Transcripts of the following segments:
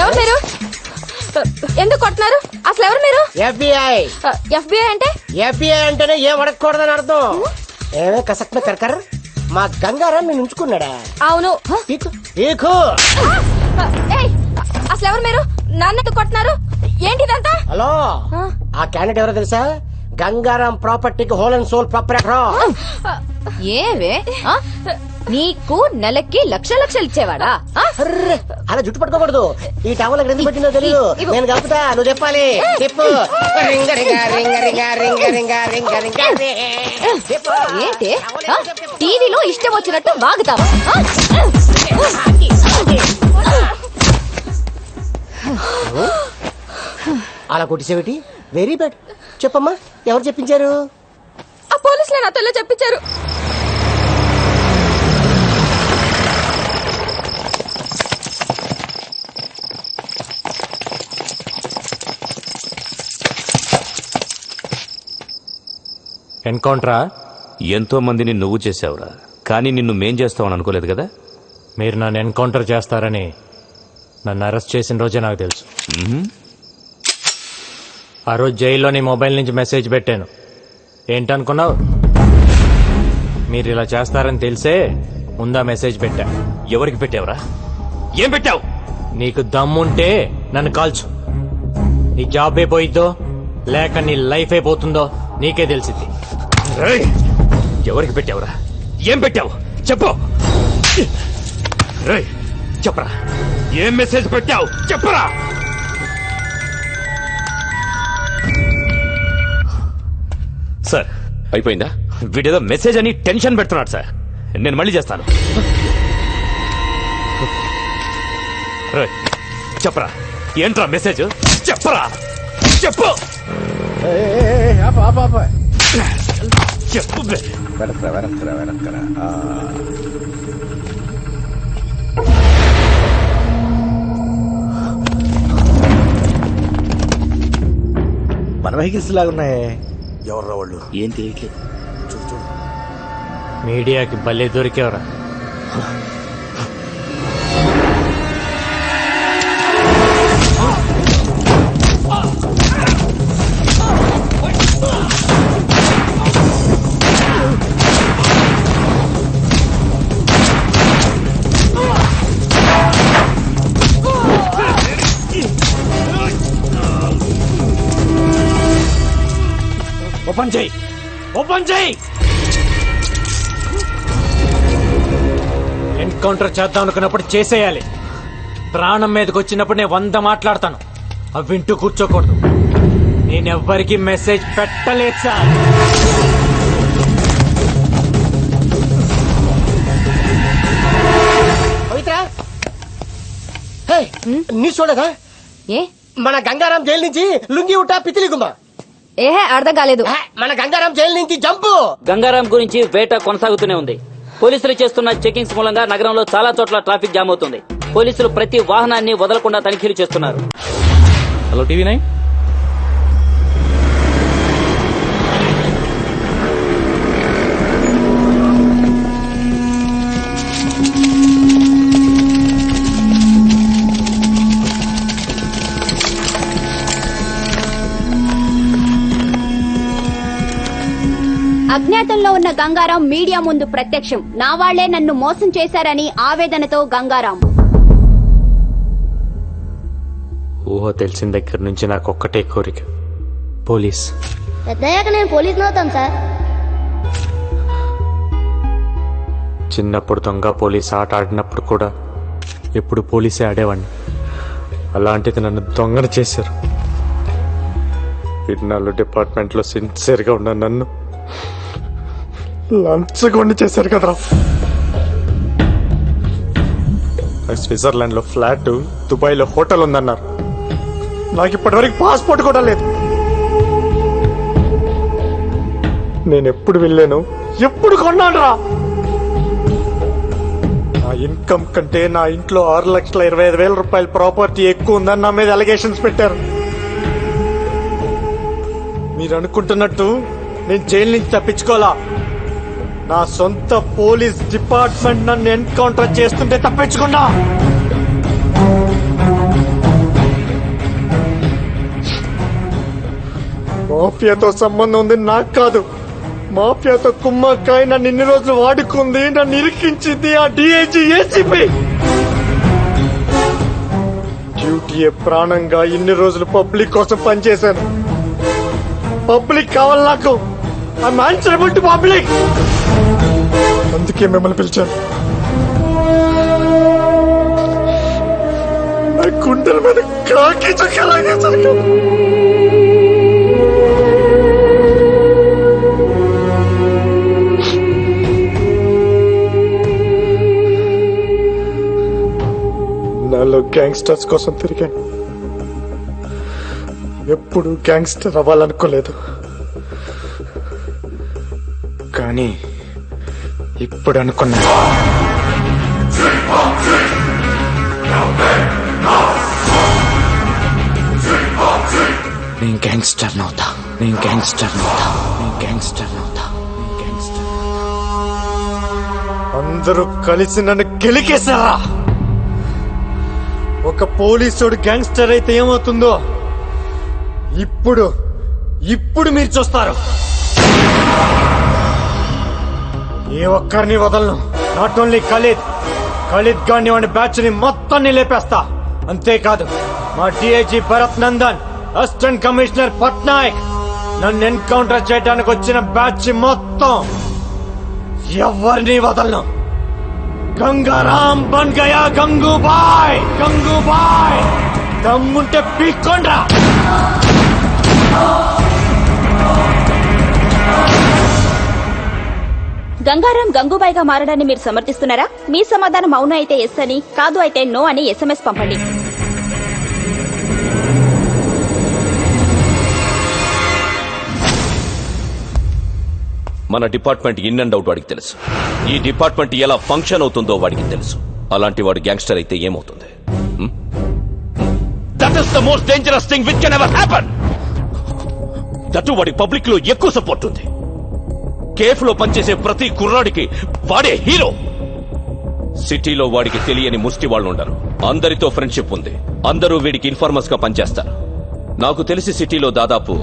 ఎవరు మీరు? ఎందుకు కొడుతున్నారు? అసలు ఎవరు మీరు? FBI. FBI అంటే? FBI అంటేనే ఏ వడకూడదని అర్థం. ఏమే కసక్న కరకర్ మా గంగారాం నేను ఉంచుకున్నాడా? అవును. అసలు ఎవరు మీరు? నన్ను ఎందుకు కొడుతున్నారు? ఏంటి ఇదంతా? హలో, ఆ క్యాండిడేట్ ఎవరో తెలుసా? గంగారాం ప్రాపర్టీకి హోల్ అండ్ సోల్ ప్రాపర్టీ. ఏవే నీకు నెలకి లక్షలు ఇచ్చేవాడా? అలా జుట్టు పట్టుకోకూడదు. ఈ టవల్ ఎక్కడ ఎందుకు పెట్టిందో తెలియదు. నేను కలుపుతా, నువ్వు చెప్పాలి. చెప్పు. రింగ రింగ రింగ రింగ రింగ రింగ రింగ రింగ చెప్పు. ఏంటి టీవీలో ఇష్టం వచ్చినట్టు వాగుతావా? అలా కొట్టిసేవిటి? Very bad. చెప్పమ్మా, ఎవరు చెప్పించారు? ఆ పోలీసులే నాతో చెప్పించారు. ఎన్కౌంటరా? ఎంతో మందిని నువ్వు చేసావురా, కానీ నిన్ను మేం చేస్తావని అనుకోలేదు కదా. మీరు నన్ను ఎన్కౌంటర్ చేస్తారని నన్ను అరెస్ట్ చేసిన రోజే నాకు తెలుసు. ఆ రోజు జైల్లో నీ మొబైల్ నుంచి మెసేజ్ పెట్టాను. ఏంటనుకున్నావు? మీరు ఇలా చేస్తారని తెలిసే ముందా మెసేజ్ పెట్టా. ఎవరికి పెట్టావురా? ఏం పెట్టావు? నీకు దమ్ముంటే నన్ను కాల్చు. నీ జాబ్ అయిపోయిద్దో లేక నీ లైఫ్ అయిపోతుందో నీకే తెలిసింది. ఎవరికి పెట్టావురా? ఏం పెట్టావు చెప్పు. చెప్పరా, ఏం మెసేజ్ పెట్టావు చెప్పరా. సార్ అయిపోయిందా? వీడేదో మెసేజ్ అని టెన్షన్ పెడుతున్నాడు సార్. నేను మళ్ళీ చేస్తాను. చెప్పరా, ఏంట్రా మెసేజ్ చెప్పరా. చెప్పు చెప్పు. మన వెహికల్స్ లాగున్నాయే. ఎవర్రా వాళ్ళు? ఏం తెలియట్లేదు. మీడియాకి భలే దొరికేవరా. ఓపెన్ చేయి, ఓపెన్ చేయి. ఎన్కౌంటర్ చేద్దాం అనుకున్నప్పుడు చేసేయాలి. ప్రాణం మీదకి వచ్చినప్పుడు నేను 100 మాట్లాడతాను. అవి వింటూ కూర్చోకూడదు. నేనెవ్వరికి మెసేజ్ పెట్టలేదు సార్. పవిత్ర, నీ చూడదా? ఏ మన గంగారాం జైలు నుంచి లుంగి ఉట్టా పితిలి గుమ్మ. ఏహే అర్థం కాలేదు. మన గంగారాం జైలు నుంచి జంపు. గంగారాం గురించి వేట కొనసాగుతూనే ఉంది. పోలీసులు చేస్తున్న చెకింగ్స్ మూలంగా నగరంలో చాలా చోట్ల ట్రాఫిక్ జామ్ అవుతుంది. పోలీసులు ప్రతి వాహనాన్ని వదలకుండా తనిఖీలు చేస్తున్నారు. Hello TV 9. అజ్ఞాతంలో ఉన్న గంగారాం మీడియా ముందు ప్రత్యక్షం. నా వాళ్లే నన్ను మోసం చేశారని ఆవేదనతో గంగారాం. ఊహ తెలిసిన దగ్గర నుంచి నాకు ఒక్కటే కోరిక, పోలీస్. పెద్దయ్యాక నేను పోలీస్ అవుతాను సార్. చిన్నప్పుడు దొంగ పోలీస్ ఆట ఆడినప్పుడు కూడా ఎప్పుడు పోలీసే ఆడేవాడిని. అలాంటిది నన్ను దొంగను చేశారు. ఇన్నాళ్ళు డిపార్ట్మెంట్లో సిన్సియర్గా ఉన్న నన్ను లంచగొండి చేశారు కదరా. స్విట్జర్లాండ్ లో ఫ్లాట్, దుబాయ్ లో హోటల్ ఉందన్నారు. నాకు ఇప్పటివరకు పాస్పోర్ట్ కూడా లేదు. నేను ఎప్పుడు వెళ్ళాను, ఎప్పుడు కొన్నాను రా. నా ఇన్కమ్ కంటే నా ఇంట్లో 6,25,000 రూపాయల ప్రాపర్టీ ఎక్కువ ఉందని నా మీద అలిగేషన్స్ పెట్టారు. మీరు అనుకుంటున్నట్టు నేను జైలు నుంచి తప్పించుకోవాలా? నా సొంత పోలీస్ డిపార్ట్మెంట్ నన్ను ఎన్కౌంటర్ చేస్తుంటే తప్పించుకున్నా. మాఫియాతో సంబంధం ఉంది నాకు కాదు. మాఫియాతో కుమ్మక్కాయ నన్ను ఇన్ని రోజులు వాడుకుంది, నన్ను ఇరికించింది ఆ డిఐజీ ఏసీపీ. డ్యూటీయే ప్రాణంగా ఇన్ని రోజులు పబ్లిక్ కోసం పనిచేశాను. పబ్లిక్ కావాలి నాకు. I'm answerable to public. అందుకే మిమ్మల్ని పిలిచాను. నా గుండెల మీద కాకి చక్కలాగే నాలో గ్యాంగ్స్టర్స్ కోసం తిరిగాను. ఎప్పుడు గ్యాంగ్స్టర్ అవ్వాలనుకోలేదు, కానీ ఇప్పుడు అనుకున్నా. నేను గ్యాంగ్స్టర్ నవుతా, నేను గ్యాంగ్స్టర్ నవుతా, నేను గ్యాంగ్స్టర్ నవుతా, నేను గ్యాంగ్స్టర్. అందరూ కలిసి నన్ను గెలికేశారా? ఒక పోలీసుడు గ్యాంగ్స్టర్ అయితే ఏమవుతుందో ఇప్పుడు ఇప్పుడు మీరు చూస్తారు. ఏ ఒక్కరిని వదలను. నాట్ ఓన్లీ ఖలీద్ గాని వాడి బ్యాచ్ ని మొత్తాన్ని లేపేస్తా. అంతేకాదు మా DIG Bharat Nandan, assistant commissioner Patnaik, నన్ను ఎన్కౌంటర్ చేయడానికి వచ్చిన బ్యాచ్ మొత్తం ఎవరిని వదలను. గంగారాం బన్ గయా గంగూబాయ్, గంగూబాయ్. దమ్ముంటే పీక్కోండ్రా. గంగారాం గంగూబాయిగా మారడాన్ని మీరు సమర్థిస్తున్నారా? మీ సమాధానం అవును అయితే ఎస్ అని, కాదు అయితే నో అని SMS పంపండి. మన డిపార్ట్మెంట్ ఇన్ అండ్ అవుట్ వాడికి తెలుసు. ఈ డిపార్ట్మెంట్ ఎలా ఫంక్షన్ అవుతుందో వాడికి తెలుసు. అలాంటి వాడు గ్యాంగ్స్టర్ అయితే ఏమవుతుంది? That is the most dangerous thing which can ever happen. That వాడి పబ్లిక్ లో ఎక్కువ సపోర్ట్ ఉంది. కేఫ్ లో పనిచేసే ప్రతి కుర్రాడికి వాడే హీరో. సిటీలో వాడికి తెలియని ముష్టి వాళ్ళు ఉండరు. అందరితో ఫ్రెండ్షిప్ ఉంది. అందరూ వీడికి ఇన్ఫార్మర్స్ గా పనిచేస్తారు. నాకు తెలిసి సిటీలో దాదాపు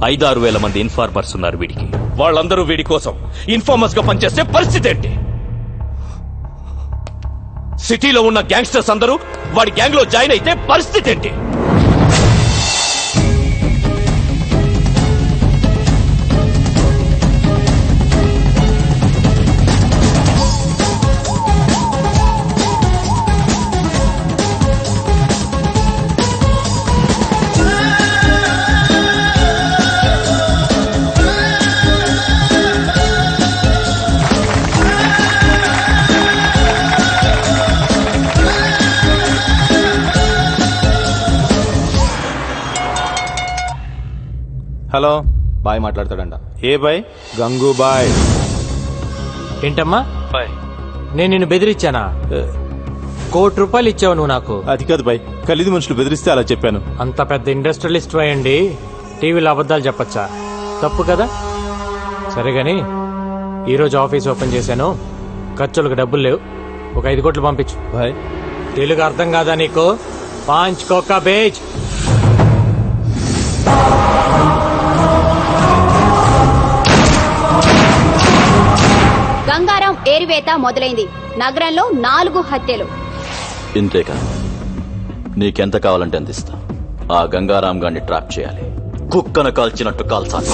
5-6 వేల మంది ఇన్ఫార్మర్స్ ఉన్నారు వీడికి. వాళ్ళందరూ వీడి కోసం ఇన్ఫార్మర్స్ గా పనిచేస్తే పరిస్థితి ఏంటి? సిటీలో ఉన్న గ్యాంగ్స్టర్స్ అందరూ వాడి గ్యాంగ్ లో జాయిన్ అయితే పరిస్థితి ఏంటి? హలో, బాయ్ మాట్లాడతాడంట. ఏ బాయ్? గంగూబాయ్. ఏంటమ్మా నేను నిన్ను బెదిరించానా? ₹1,00,00,000 ఇచ్చావు నువ్వు నాకు. అది కాదు బాయ్, ఖలీదు మనుషులు బెదిరిస్తే అలా చెప్పాను. అంత పెద్ద ఇండస్ట్రియలిస్ట్ అయ్యండి టీవీలో అబద్ధాలు చెప్పచ్చా? తప్పు కదా. సరే గాని ఈరోజు ఆఫీస్ ఓపెన్ చేశాను, ఖర్చులకు డబ్బులు లేవు. ఒక 5 కోట్లు పంపించు. బాయ్ తెలుగు అర్థం కాదా నీకు? 5 కోకా బేజ్. గంగారాం ఏరివేత మొదలైంది. నగరంలో 4 హత్యలు. ఇంతేకా? నీకెంత కావాలంటే అంత ఇస్తా. ఆ గంగారాం గాన్ని ట్రాప్ చేయాలి. కుక్కను కాల్చినట్టు కాల్చాలి.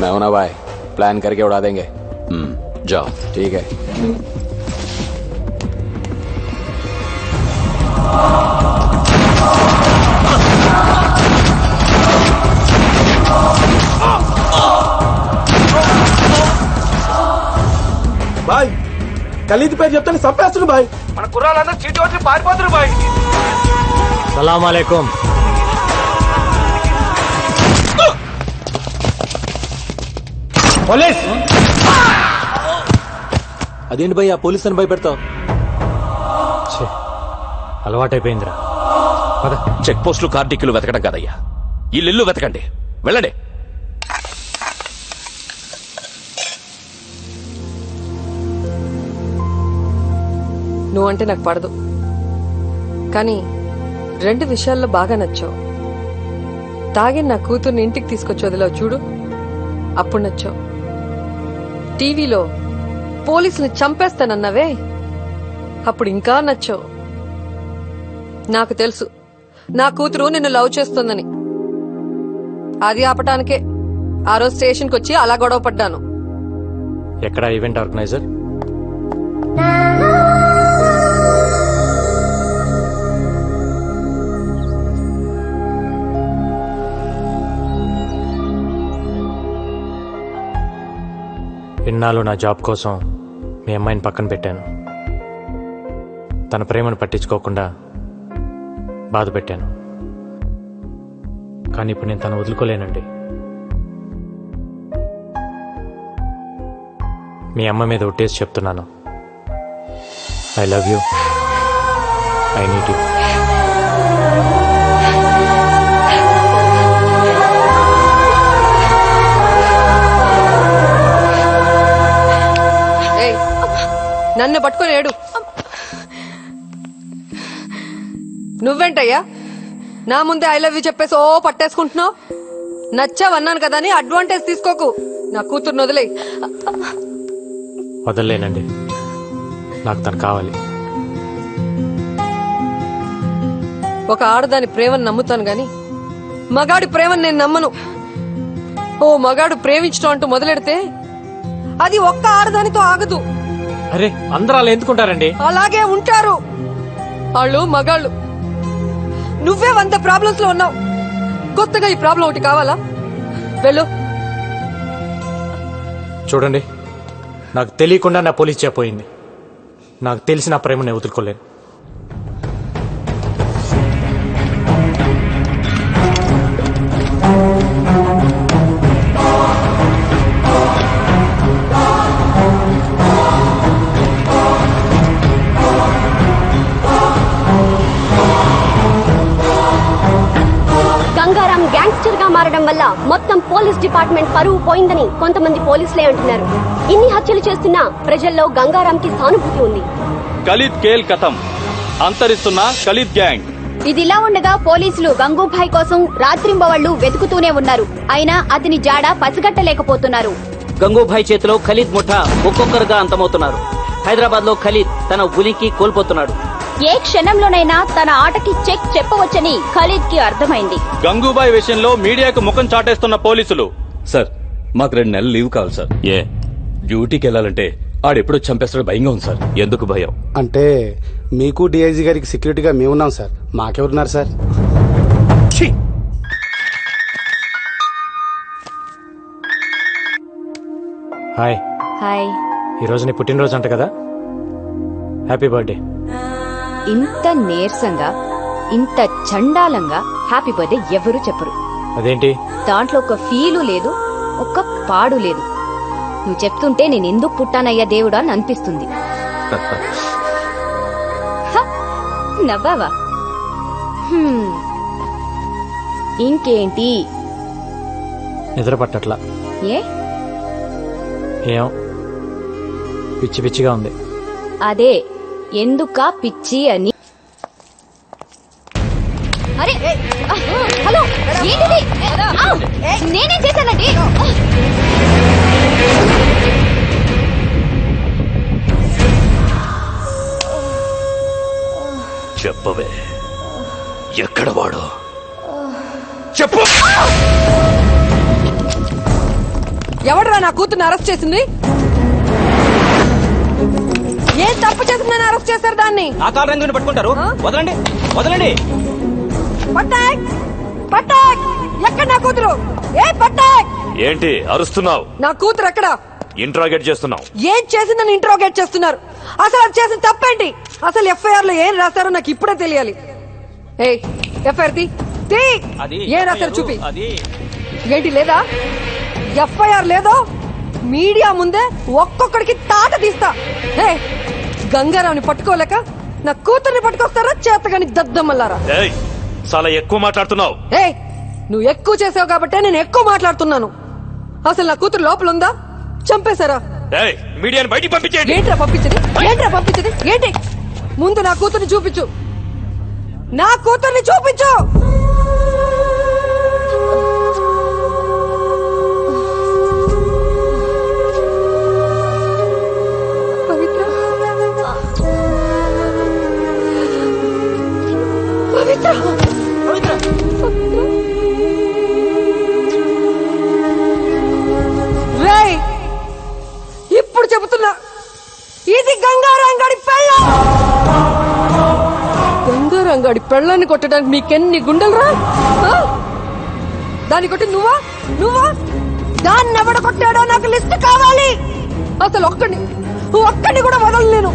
मैं भाई प्लान करके उड़ा देंगे. जाओ. ठीक है. బాయ్ ఖలీద్ పేరు చెప్తాను చంపేస్తున్నారు బాయ్. మన కుర్రాళ్ళందరూ చీటి వచ్చి పారిపోతున్నారు బాయ్. సలాం అలైకుం. పోలీస్. అదేంటి భయ్ ఆ పోలీస్ అని భయపెడతావు? అలవాటైపోయిందిరా. చెక్ పోస్టులు కార్డిక్యులు వెతకడం కాదయ్యా, ఇల్లు వెతకండి. వెళ్ళండి. నువ్వంటే నాకు పడదు, కానీ 2 విషయాల్లో బాగా నచ్చావు. తాగి నా కూతుర్ని ఇంటికి తీసుకొచ్చి వదిలావు చూడు, అప్పుడు నచ్చావు. టీవీలో పోలీసుని చంపేస్తానన్నావే, అప్పుడు ఇంకా నచ్చావు. నాకు తెలుసు నా కూతురు నిన్ను లవ్ చేస్తుందని. అది ఆపటానికే ఆ రోజు స్టేషన్కి వచ్చి అలా గొడవ పడ్డాను. ఎక్కడ ఈవెంట్ ఆర్గనైజర్? ఇన్నాళ్ళు నా జాబ్ కోసం మీ అమ్మాయిని పక్కన పెట్టాను. తన ప్రేమను పట్టించుకోకుండా బాధ పెట్టాను. కానీ ఇప్పుడు నేను తను వదులుకోలేనండి. మీ అమ్మ మీద ఒట్టేసి చెప్తున్నాను, I love you, I need you. నన్ను పట్టుకొని ఏడు. నువ్వేంటయ్యా నా ముందే ఐ లవ్ యూ చెప్పేసి ఓ పట్టేసుకుంటున్నావు? నచ్చావన్నాను కదా అని అడ్వాంటేజ్ తీసుకోకు. నా కూతుర్ని వదిలే. వదలలేనండి, నాకు తను కావాలి. ఒక ఆడదాని ప్రేమను నమ్ముతాను గాని మగాడి ప్రేమను నేను నమ్మను. ఓ మగాడు ప్రేమించడం అంటూ మొదలెడితే అది ఒక్క ఆడదానితో ఆగదు. అరే, అందరూ అలా ఎందుకుంటారండి? అలాగే ఉంటారు. వాళ్ళు మగాళ్ళు. నువ్వే 100 ప్రాబ్లమ్స్ లో ఉన్నావు. కొత్తగా ఈ ప్రాబ్లం ఒకటి కావాలా? వెళ్ళు. చూడండి, నాకు తెలియకుండా నా పోలీస్ చెప్పోయింది. నాకు తెలిసి నా ప్రేమను వదులుకోలేను. గంగారాం గ్యాంగ్స్టర్ గా మారడం వల్ల మొత్తం పోలీస్ డిపార్ట్మెంట్ పరువు పోయిందని కొంతమంది పోలీసులే అంటున్నారు. ఇన్ని హత్యలు చేస్తున్నా ప్రజల్లో గంగారాంకి సానుభూతి ఉంది. ఖలీద్ కేల్ కథం, అంతరిస్తున్న ఖలీద్ గ్యాంగ్. ఇదిలా ఉండగా పోలీసులు గంగూభాయ్ కోసం రాత్రింబవళ్లు వెతుకుతూనే ఉన్నారు. అయినా అతని జాడ పసిగట్టలేకపోతున్నారు. గంగూభాయ్ చేతిలో ఖలీద్ ముఠా ఒక్కొక్కరుగా అంతమవుతున్నారు. హైదరాబాద్ లో ఖలీద్ తన ఉనికి కోల్పోతున్నాడు. ఏ క్షణంలోనైనా తన ఆటకి చెక్ చెప్పవచ్చని ఖలీద్ కి అర్థమైంది. గంగూబాయ్ విషయంలో మీడియాకు ముఖం చాటేస్తున్న పోలీసులు. సార్, మాకు 2 నెలలు లీవ్ కావాలి సార్. ఏ డ్యూటీకి వెళ్ళాలంటే ఆడెప్పుడో చంపేస్తాడు, భయంగా ఉంది సార్. ఎందుకు భయం? అంటే మీకు డిఐజీ గారికి సెక్యూరిటీగా మేమున్నాం సార్, మాకెవరున్నారు సార్? హాయ్. హాయ్. ఈరోజు నీ పుట్టినరోజు అంట కదా, హ్యాపీ బర్త్డే. ఇంత నీరసంగా ఇంత చండాలంగా హ్యాపీ బర్త్డే ఎవరు చెప్పరు. అదేంటి? దాంట్లో ఒక ఫీలు లేదు, ఒక పాడు లేదు. నువ్వు చెప్తుంటే నేను ఎందుకు పుట్టానయ్యా దేవుడా అని అనిపిస్తుంది. నవ్వావా? ఇంకేంటి? నిద్ర పట్టట్లా. ఏ? ఏం పిచ్చి పిచ్చిగా ఉంది. అదే ఎందుక పిచ్చి అని. అరే హలో, ఏంటిది? నేనేం చేశానండి? చెప్పవే, ఎక్కడ వాడు? చెప్పు. ఎవడరా నా కూతుర్ని అరెస్ట్ చేసింది? ఏం తప్పు చేసిందని అరెస్ట్ చేశారు దాన్ని? ఆ కార్ రంగుని పట్టుకుంటారు. వదలండి, వదలండి. పట్టాక్, పట్టాక్, ఎక్కడ నా కూతురు? ఏ పట్టాక్! ఏంటి అరుస్తున్నావు? నా కూతురు ఎక్కడ? ఇంట్రాగేట్ చేస్తున్నావు. ఏం చేసిందని ఇంట్రోగేట్ చేస్తున్నారు? అసలు అది చేసిన తప్పేంటి? అసలు ఎఫ్ఐఆర్ లో ఏం రాశారో నాకు ఇప్పుడే తెలియాలి. ఏ ఎఫ్ఐఆర్ తీ, ఏం రాశారు చూపి. ఏంటి లేదా? ఎఫ్ఐఆర్ లేదో మీడియా ముందే ఒక్కొక్కడికి తాట తీస్తా. ఏ గంగారావుని పట్టుకోలేక నా కూతుర్ని పట్టుకొస్తారా చేతగాని దద్దమ్మల్లారా? చాలా ఎక్కువ మాట్లాడుతున్నావు. ఏ నువ్వు ఎక్కువ చేసావు కాబట్టే నేను ఎక్కువ మాట్లాడుతున్నాను. అసలు నా కూతురు లోపల ఉందా? చంపేశారా? మీడియాని బయటికి పంపించేయండి. ఏంట్రా పంపించది? ఏంట్రా పంపించది? ఏంటి ముందు నా కూతుర్ని చూపించు, నా కూతుర్ని చూపించు. పవిత్ర, పవిత్ర, రేయ్, ఇప్పుడు చెబుతున్నా, ఇది గంగారాంగాడి పెళ్ళ. గంగారాంగాడి పెళ్ళాన్ని కొట్టడానికి మీకెన్ని గుండెలరా? దాన్ని కొట్టి నువ్వా దాన్ని ఎవడ కొట్టాడో నాకు లిస్ట్ కావాలి. అసలు ఒక్కడిని కూడా వదలలేను.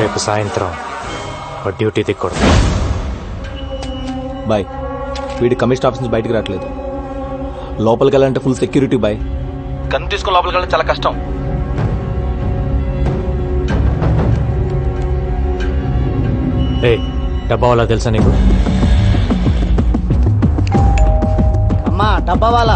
రేపు సాయంత్రం డ్యూటీ దిక్కడు. బాయ్, వీడి కమిషన్ ఆఫీస్ నుంచి బయటకు రావట్లేదు. లోపలికి వెళ్ళాలంటే ఫుల్ సెక్యూరిటీ బాయ్. కన్ను తీసుకుని లోపలికి వెళ్ళడం చాలా కష్టం. డబ్బా వాళ్ళ తెలుసా నీకు? అమ్మా డబ్బా వాళ్ళ